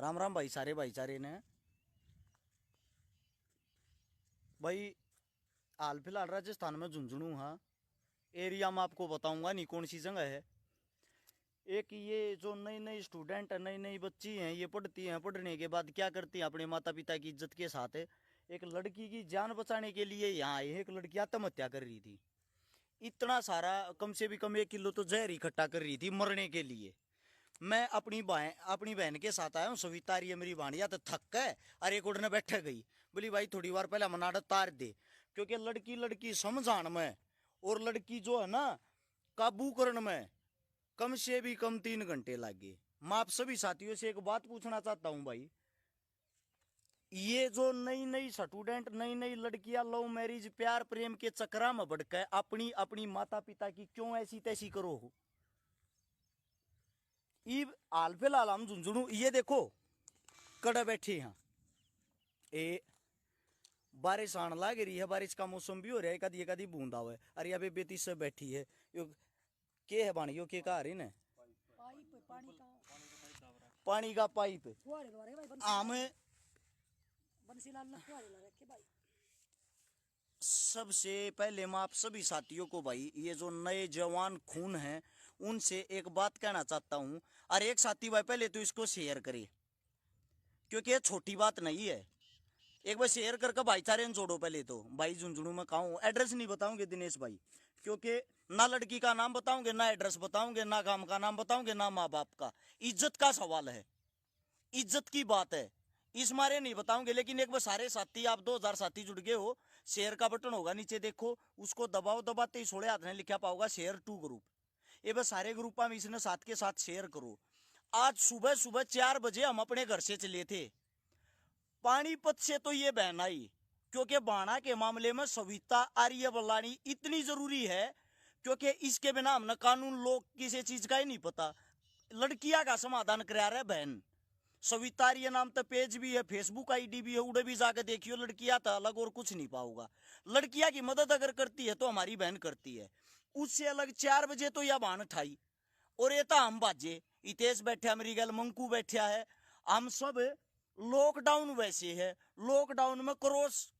राम राम भाई, सारे भाईचारे ने भाई। हाल फिलहाल राजस्थान में झुंझुनू हाँ एरिया में आपको बताऊंगा नहीं कौन सी जगह है। एक ये जो नई नई स्टूडेंट है, नई नई बच्ची हैं, ये पढ़ती हैं, पढ़ने के बाद क्या करती हैं अपने माता पिता की इज्जत के साथ है, एक लड़की की जान बचाने के लिए यहाँ आए हैं। एक लड़की आत्महत्या कर रही थी। इतना सारा कम से भी कम 1 किलो तो जहर इकट्ठा कर रही थी मरने के लिए। मैं अपनी बहन के साथ आया हूँ। सविता रही है मेरी भाणिया, तो थक है अरे उड़ने बैठे गई। बोली भाई थोड़ी बार पहले मनाड़ा तार दे, क्योंकि लड़की लड़की समझान में और लड़की जो है ना काबू करने में कम से भी कम 3 घंटे लगे। मैं आप सभी साथियों से एक बात पूछना चाहता हूँ भाई, ये जो नई नई स्टूडेंट, नई नई लड़कियां लव मैरिज प्यार प्रेम के चक्कर में बढ़कर अपनी अपनी माता पिता की क्यों ऐसी तैसी करो हो। हाल फिलहाल हम झुंझुनू ये देखो कड़े बैठे हैं। ए बारिश आने लग रही है, बारिश का मौसम भी हो रहा है, कदी कदी बूंद आवे। अरे अबे बेटी से बैठी है यो के है बाणी यो के कहा रही ने पानी का पाइप आम। सबसे पहले मैं आप सभी साथियों को भाई, ये जो नए जवान खून हैं उनसे एक बात कहना चाहता हूं। अरे एक साथी भाई पहले तो इसको शेयर करे, क्योंकि ये छोटी बात नहीं है। एक बार शेयर करके भाईचारे ने जोड़ो। पहले तो भाई झुंझुनू में कहा हूँ, एड्रेस नहीं बताऊंगे दिनेश भाई, क्योंकि ना लड़की का नाम बताऊंगे, ना एड्रेस बताऊंगे, ना काम का नाम बताऊंगे, ना माँ बाप का। इज्जत का सवाल है, इज्जत की बात है, इस मारे नहीं बताऊंगे। लेकिन एक बार सारे साथी, आप 2000 साथी जुड़ गए हो, शेयर का बटन होगा नीचे देखो, उसको दबाओ, दबाते ही सोड़े हाथ ने लिखा पाओगा शेयर टू ग्रुप। ये बस सारे ग्रुप में इसने साथ के साथ शेयर करो। आज सुबह सुबह 4 बजे हम अपने घर से चले थे। पानीपत से तो ये बहन आई, क्योंकि बाणा के मामले में सविता आर्य बल्लानी इतनी जरूरी है, क्योंकि इसके बिना हमने कानून लोग किसी चीज का ही नहीं पता। लड़कियां का समाधान करा रहे बहन। सविता आर्य नाम तो पेज भी है, फेसबुक आईडी भी है, उड़े भी जाकर देखियो। लड़कियां तो अलग और कुछ नहीं पाओगा। लड़कियां की मदद अगर करती है तो हमारी बहन करती है। उससे अलग 4 बजे तो यह बाण उठाई और ये तो हम बाजे इतेश बैठा, मेरी गल मंकू बैठा है, हम सब लॉकडाउन वैसे है। लॉकडाउन में क्रॉस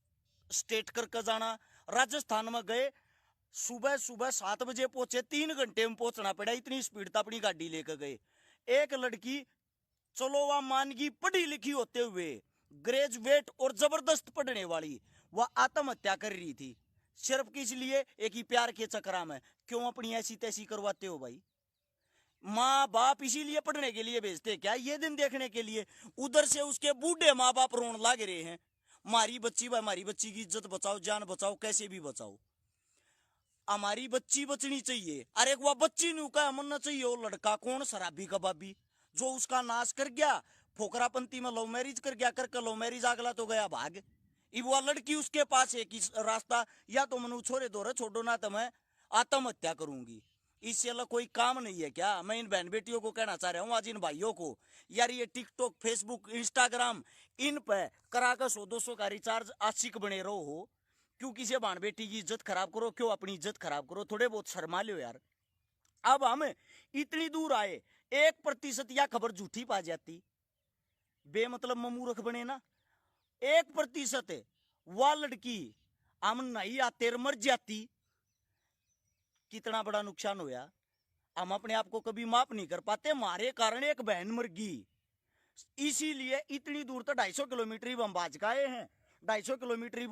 स्टेट करके जाना। राजस्थान में गए, सुबह सुबह 7 बजे पहुंचे, 3 घंटे में पहुंचना पड़ा, इतनी स्पीड था, अपनी गाड़ी लेकर गए। एक लड़की चलो वह मानगी पढ़ी लिखी होते हुए, ग्रेजुएट और जबरदस्त पढ़ने वाली, वह आत्महत्या कर रही थी सिर्फ किस लिए, एक ही प्यार के चक्कर में। क्यों अपनी ऐसी तैसी करवाते हो भाई। माँ बाप इसीलिए पढ़ने के लिए भेजते क्या, ये दिन देखने के लिए। उधर से उसके बूढ़े माँ बाप रोन लग रहे हैं, मारी बच्ची भाई, हमारी बच्ची की इज्जत बचाओ, जान बचाओ, कैसे भी बचाओ, हमारी बच्ची बचनी चाहिए। अरे वह बच्ची नहीं का मनना चाहिए। वो लड़का कौन, शराबी कबाबी, जो उसका नाश कर गया, फोकरापंती में लव मैरिज कर गया, करके लव मैरिज अगला तो गया भाग। इब वह लड़की उसके पास एक ही रास्ता, या तो मनु छोरे दो छोड़ो, ना तो मैं आत्महत्या करूंगी। इससे अलग कोई काम नहीं है क्या। मैं इन बहन बेटियों को कहना चाह रहा हूँ, आज इन भाइयों को, यार ये टिकटॉक, फेसबुक, इंस्टाग्राम, इन पे कराकर 100-200 का रिचार्ज आशिक बने रहो हो। क्यों किसी बहन बेटी की इज्जत खराब करो, क्यों अपनी इज्जत खराब करो, थोड़े बहुत शर्मा लो यार। अब हम इतनी दूर आए, 1% या खबर झूठी पा जाती, बेमतलब ममूर्ख बने ना। 1% वह लड़की हम नहीं आते मर जाती, कितना बड़ा नुकसान होया। हम अपने आप को कभी माफ नहीं कर पाते, हमारे कारण एक बहन मर गई। इसीलिए इतनी दूर तो 250 किलोमीटर हम बाज गए हैं। 250 किलोमीटर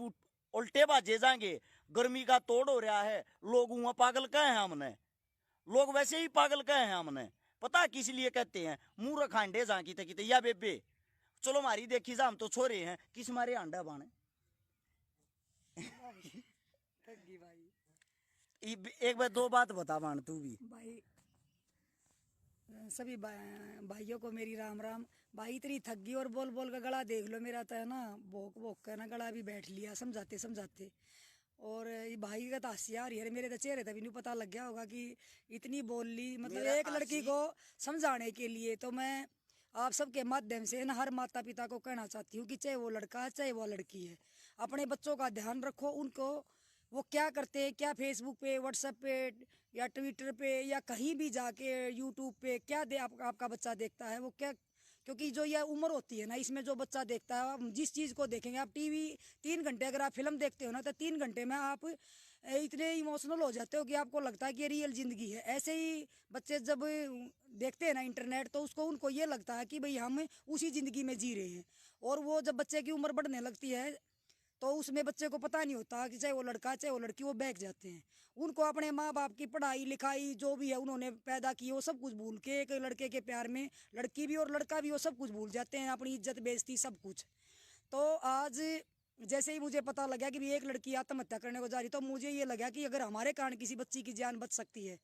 उल्टे बाजे जाएंगे। गर्मी का तोड़ हो रहा है, लोग वहां पागल कहे हैं हमने, लोग वैसे ही पागल कहे हैं हमने। पता किस लिए कहते हैं, मुंह रखांडे जा की या बेबे चलो मारी देखी जा, हम तो छोरे हैं, किस मारे आंडा बाणे। एक बार 2 बात बता बाण तू भी भाई। सभी भाइयों को मेरी राम राम। भाई इतनी थक गई और बोल बोल का गला देख लो मेरा, तो है ना भोक भोक कर ना गला भी बैठ लिया समझाते समझाते। और ये भाई का तो हंसी आ रही है, मेरे तो चेहरे तभी नहीं पता लग गया होगा कि इतनी बोल ली। मतलब एक लड़की को समझाने के लिए तो मैं आप सबके माध्यम से ना हर माता पिता को कहना चाहती हूँ कि चाहे वो लड़का है चाहे वो लड़की है, अपने बच्चों का ध्यान रखो। उनको वो क्या करते हैं, क्या फेसबुक पे, व्हाट्सएप पे या ट्विटर पे या कहीं भी जाके यूट्यूब पे क्या आपका बच्चा देखता है, वो क्या क्योंकि जो यह उम्र होती है ना, इसमें जो बच्चा देखता है, आप जिस चीज़ को देखेंगे, आप टीवी 3 घंटे अगर आप फिल्म देखते हो ना, तो 3 घंटे में आप इतने इमोशनल हो जाते हो कि आपको लगता है कि ये रियल ज़िंदगी है। ऐसे ही बच्चे जब देखते हैं ना इंटरनेट, तो उनको ये लगता है कि भाई हम उसी ज़िंदगी में जी रहे हैं। और वो जब बच्चे की उम्र बढ़ने लगती है, तो उसमें बच्चे को पता नहीं होता कि चाहे वो लड़का चाहे वो लड़की, वो बहक जाते हैं। उनको अपने माँ बाप की पढ़ाई लिखाई जो भी है उन्होंने पैदा की, वो सब कुछ भूल के एक लड़के के प्यार में लड़की भी और लड़का भी वो सब कुछ भूल जाते हैं, अपनी इज्जत बेइज्जती सब कुछ। तो आज जैसे ही मुझे पता लगा कि भी एक लड़की आत्महत्या करने को जा रही, तो मुझे ये लगा कि अगर हमारे कारण किसी बच्ची की जान बच सकती है,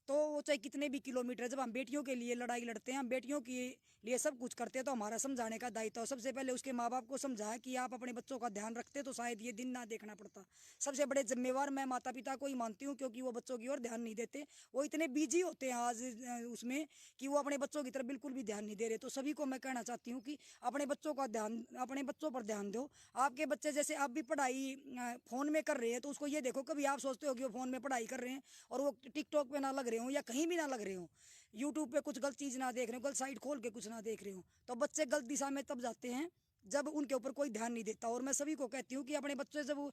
तो वो चाहे कितने भी किलोमीटर, जब हम बेटियों के लिए लड़ाई लड़ते हैं, हम बेटियों के लिए सब कुछ करते हैं, तो हमारा समझाने का दायित्व है। सबसे पहले उसके माँ बाप को समझाया कि आप अपने बच्चों का ध्यान रखते तो शायद ये दिन ना देखना पड़ता। सबसे बड़े जिम्मेवार मैं माता पिता को ही मानती हूँ, क्योंकि वो बच्चों की ओर ध्यान नहीं देते। वो इतने बिजी होते हैं आज उसमें कि वो अपने बच्चों की तरफ बिल्कुल भी ध्यान नहीं दे रहे। तो सभी को मैं कहना चाहती हूँ कि अपने बच्चों का ध्यान, अपने बच्चों पर ध्यान दो। आपके बच्चे जैसे आप भी पढ़ाई फ़ोन में कर रहे हैं, तो उसको ये देखो, कभी आप सोचते हो कि वो फ़ोन में पढ़ाई कर रहे हैं और वो टिकटॉक पे ना लग रहे हो या कहीं भी ना लग रहे हो, यूट्यूब पे कुछ गलत चीज़ ना देख रहे हो, गलत साइट खोल के कुछ ना देख रहे हो। तो बच्चे गलत दिशा में तब जाते हैं जब उनके ऊपर कोई ध्यान नहीं देता। और मैं सभी को कहती हूँ कि अपने बच्चे जब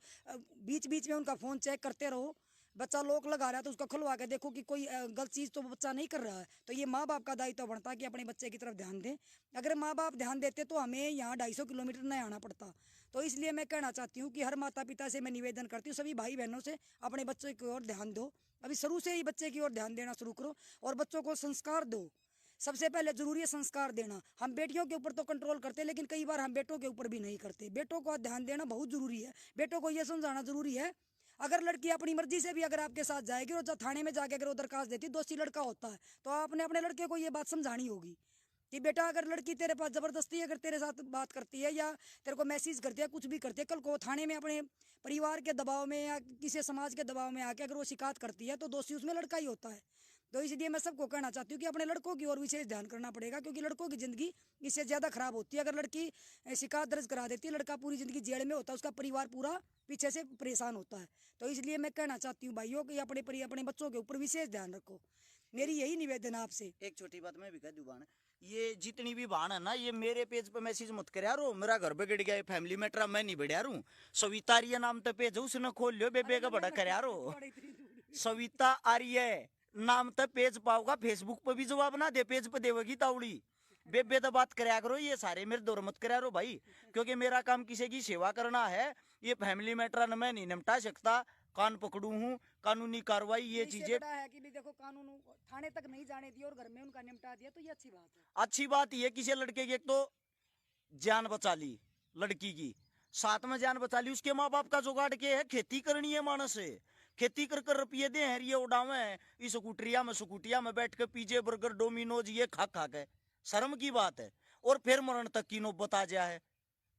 बीच बीच में उनका फ़ोन चेक करते रहो। बच्चा लॉक लगा रहा है तो उसका खुलवा के देखो कि कोई गलत चीज़ तो बच्चा नहीं कर रहा है। तो ये माँ बाप का दायित्व बनता है कि अपने बच्चे की तरफ ध्यान दें। अगर माँ बाप ध्यान देते तो हमें यहाँ 250 किलोमीटर नहीं आना पड़ता। तो इसलिए मैं कहना चाहती हूँ कि हर माता पिता से मैं निवेदन करती हूँ, सभी भाई बहनों से, अपने बच्चे की ओर ध्यान दो। अभी शुरू से ही बच्चे की ओर ध्यान देना शुरू करो और बच्चों को संस्कार दो। सबसे पहले जरूरी है संस्कार देना। हम बेटियों के ऊपर तो कंट्रोल करते हैं, लेकिन कई बार हम बेटों के ऊपर भी नहीं करते। बेटों को ध्यान देना बहुत जरूरी है। बेटों को यह समझाना जरूरी है, अगर लड़की अपनी मर्जी से भी अगर आपके साथ जाएगी और थाने में जाके अगर वो दरखास्त देती, दोषी लड़का होता है, तो आपने अपने लड़के को ये बात समझानी होगी कि बेटा, अगर लड़की तेरे पास जबरदस्ती अगर तेरे साथ बात करती है या तेरे को मैसेज करती है, कुछ भी करती है, कल को थाने में अपने परिवार के दबाव में या किसी समाज के दबाव में आके अगर वो शिकायत करती है, तो दोषी उसमें लड़का ही होता है। तो इसलिए मैं सबको कहना चाहती हूँ कि अपने लड़कों की ओर विशेष ध्यान करना पड़ेगा, क्योंकि लड़कों की ज़िंदगी इससे ज़्यादा खराब होती है। अगर लड़की शिकायत दर्ज करा देती है, लड़का पूरी ज़िंदगी जेल में होता है, उसका परिवार पूरा पीछे से परेशान होता है। तो इसलिए मैं कहना चाहती हूँ भाइयों कि अपने बच्चों के ऊपर विशेष ध्यान रखो। मेरी यही निवेदन है आपसे। एक छोटी बात मैं भी कह दूं बाण, ये जितनी भी बाण है ना, ये मेरे पेज पे मैसेज मत कर यारो, मेरा घर बिगड़ गया, फैमिली मैटर मैं नहीं बढ़िया रू। सविता आर्य नाम तो पेज है, उसने खोल लियो, बेबे का बड़ा कर यारो। सविता आर्य नाम तो पेज पाओगा, फेसबुक पे भी जवाब ना दे, पेज पे देवगी तावड़ी। बेबे तो बात करया करो, ये सारे मेरे दौर मत करया करो भाई, क्योंकि मेरा काम किसी की सेवा करना है। ये फैमिली मैटर मैं नहीं निपटा सकता, कान पकड़ू हूँ, कानूनी कार्रवाई ये चीजें। है कि भी देखो, कानून थाने तक नहीं जाने दिया और घर में उनका निपटा दिया, तो ये अच्छी बात है। अच्छी बात ये, किसी लड़के की एक तो जान बचा ली, लड़की की साथ में जान बचा ली, उसके माँ बाप का जुगाड़ के है, खेती करनी है मानस है, खेती कर कर रुपये दे हैं, ये उड़ावे इस स्कूटरिया में स्कूटिया में बैठ के पिज्जे बर्गर डोमिनोज ये खा खा के, शर्म की बात है। और फिर मरण तक की नौबत आ जाए,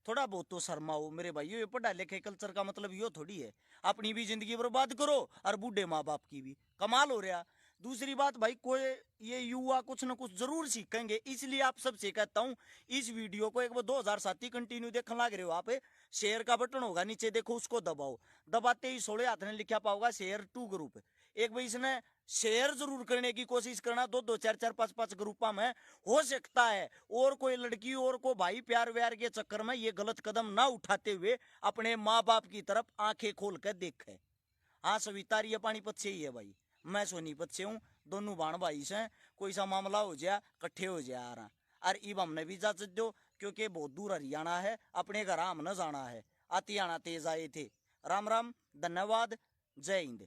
थोड़ा बहुत तो शर्माओ मेरे भाइयों। ये पढ़ा लिखे कल्चर का मतलब यो थोड़ी है अपनी भी जिंदगी बर्बाद करो और बूढ़े माँ बाप की भी, कमाल हो रहा। दूसरी बात भाई, कोई ये युवा कुछ न कुछ जरूर सीखेंगे, इसलिए आप सबसे कहता हूँ इस वीडियो को एक बार 2007 कंटिन्यू देखने लग रहे हो आप, शेयर का बटन होगा नीचे देखो, उसको दबाओ, दबाते ही 16 हाथ ने लिखा पाओगा शेयर टू ग्रुप। एक भाई इसने शेयर जरूर करने की कोशिश करना, 2-2 4-4 5-5 ग्रुपा में हो सकता है। और कोई लड़की और को भाई प्यार व्यार के चक्कर में ये गलत कदम ना उठाते हुए अपने माँ बाप की तरफ आंखें खोल कर देखे। हाँ सविता ये पानीपत से ही है भाई, मैं सोनीपत से हूँ, दोनों बाण भाई से, कोई सा मामला हो जाए इकट्ठे हो जाए आ रहा। और इब हमने भी इजाजत दो, क्योंकि बहुत दूर हरियाणा है, अपने घर हमने जाना है, आती आना तेज आए थे। राम राम, धन्यवाद, जय हिंद।